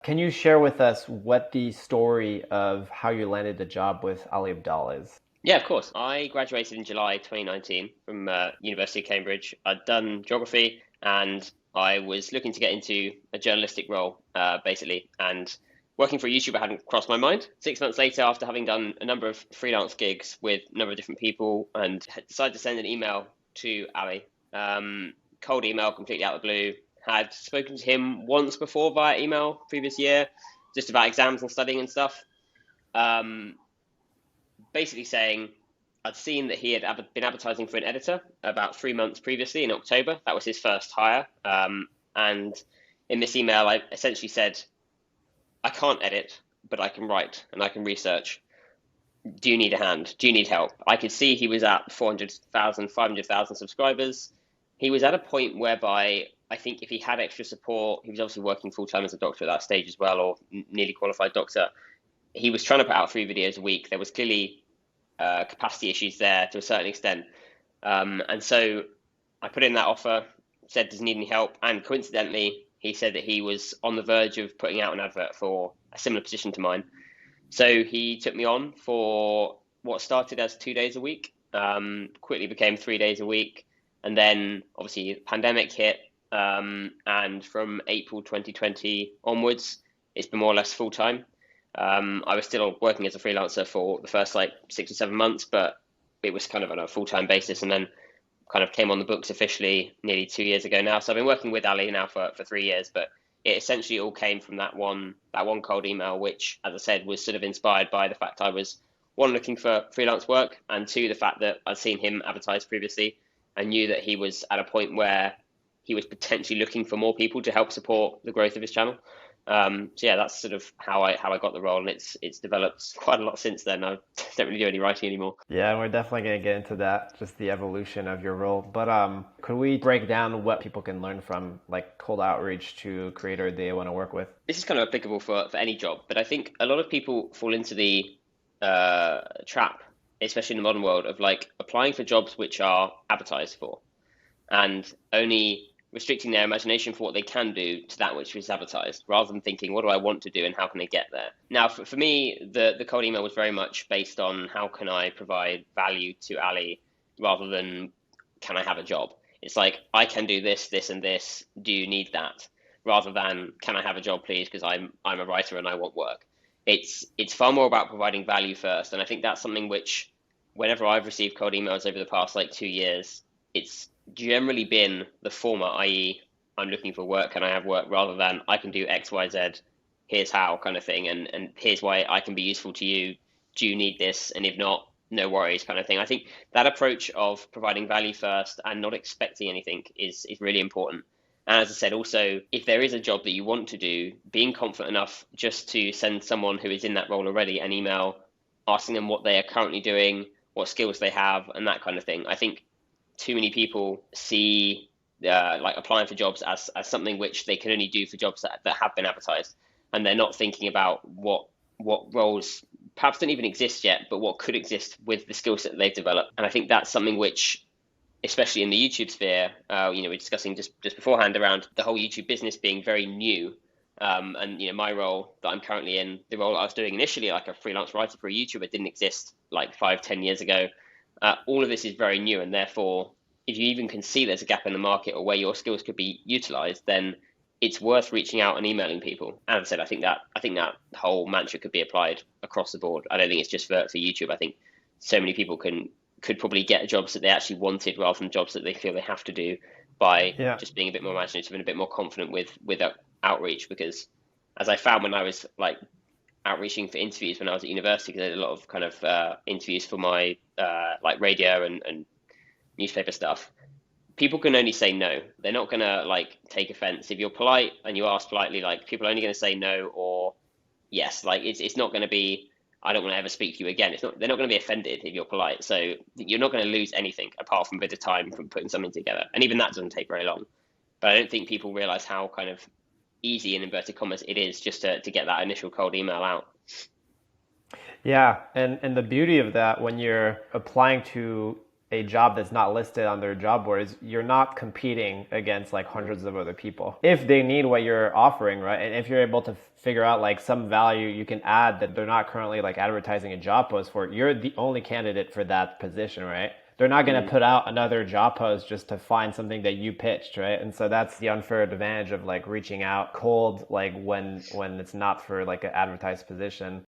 Can you share with us what the story of how you landed the job with Ali Abdaal is? Yeah, of course. I graduated in July 2019 from University of Cambridge. I'd done geography and I was looking to get into a journalistic role, basically. And working for a YouTuber hadn't crossed my mind. 6 months later, after having done a number of freelance gigs with a number of different people, and had decided to send an email to Ali. Cold email, completely out of the blue. Had spoken to him once before via email previous year, just about exams and studying and stuff. Um, Basically saying I'd seen that he had been advertising for an editor about 3 months previously in October. That was his first hire. And in this email, I essentially said, I can't edit, but I can write and I can research. Do you need a hand? Do you need help? I could see he was at 400,000, 500,000 subscribers. He was at a point whereby I think if he had extra support, he was obviously working full time as a doctor at that stage as well, or nearly qualified doctor. He was trying to put out 3 videos a week. There was clearly capacity issues there to a certain extent. And so I put in that offer, said, does he need any help? And coincidentally, he said that he was on the verge of putting out an advert for a similar position to mine. So he took me on for what started as 2 days a week, quickly became 3 days a week. And then obviously the pandemic hit. And from April 2020 onwards, it's been more or less full time. I was still working as a freelancer for the first like 6 or 7 months, but it was kind of on a full-time basis, and then kind of came on the books officially nearly 2 years ago now. So I've been working with Ali now for 3 years, but it essentially all came from that one cold email, which, as I said, was sort of inspired by the fact I was one looking for freelance work, and two the fact that I'd seen him advertise previously and knew that he was at a point where he was potentially looking for more people to help support the growth of his channel. So yeah, that's sort of how I got the role, and it's developed quite a lot since then. I don't really do any writing anymore. Yeah, and we're definitely going to get into that, just the evolution of your role. But could we break down what people can learn from like cold outreach to a creator they want to work with? This is kind of applicable for any job, but I think a lot of people fall into the trap, especially in the modern world, of like applying for jobs which are advertised for, and only restricting their imagination for what they can do to that which is advertised, rather than thinking, what do I want to do and how can I get there? Now, for me, the cold email was very much based on how can I provide value to Ali rather than can I have a job? It's like, I can do this, this, and this. Do you need that? Rather than can I have a job, please? Because I'm a writer and I want work. It's far more about providing value first, and I think that's something which, whenever I've received cold emails over the past like 2 years, it's generally been the former, i.e., I'm looking for work, can I have work, rather than I can do X, Y, Z, here's how kind of thing, and here's why I can be useful to you. Do you need this? And if not, no worries kind of thing. I think that approach of providing value first and not expecting anything is really important. And as I said, also, if there is a job that you want to do, being confident enough just to send someone who is in that role already an email asking them what they are currently doing, what skills they have, and that kind of thing. I think too many people see like applying for jobs as something which they can only do for jobs that have been advertised, and they're not thinking about what roles perhaps don't even exist yet, but what could exist with the skill set that they've developed. And I think that's something which, especially in the YouTube sphere, we're discussing just beforehand around the whole YouTube business being very new. And my role that I'm currently in, the role I was doing initially, like a freelance writer for a YouTuber, didn't exist like 5, 10 years ago. All of this is very new, and therefore, if you even can see there's a gap in the market or where your skills could be utilized, then it's worth reaching out and emailing people. And as I said, I think that whole mantra could be applied across the board. I don't think it's just for YouTube. I think so many people could probably get jobs that they actually wanted rather than jobs that they feel they have to do by Yeah. just being a bit more imaginative and a bit more confident with outreach. Because as I found when I was like outreaching for interviews when I was at university, because I did a lot of kind of interviews for my like radio and newspaper stuff. People can only say no. They're not gonna like take offense if you're polite and you ask politely. Like, people are only gonna say no or yes. Like, it's not gonna be, I don't want to ever speak to you again. It's not. They're not gonna be offended if you're polite. So you're not gonna lose anything apart from a bit of time from putting something together. And even that doesn't take very long. But I don't think people realize how kind of easy in inverted commas it is just to get that initial cold email out. Yeah, and the beauty of that when you're applying to a job that's not listed on their job boards, you're not competing against like hundreds of other people. If they need what you're offering, right? And if you're able to figure out like some value you can add that they're not currently like advertising a job post for, you're the only candidate for that position, right? They're not going to put out another job post just to find something that you pitched, right? And so that's the unfair advantage of like reaching out cold, like when it's not for like an advertised position.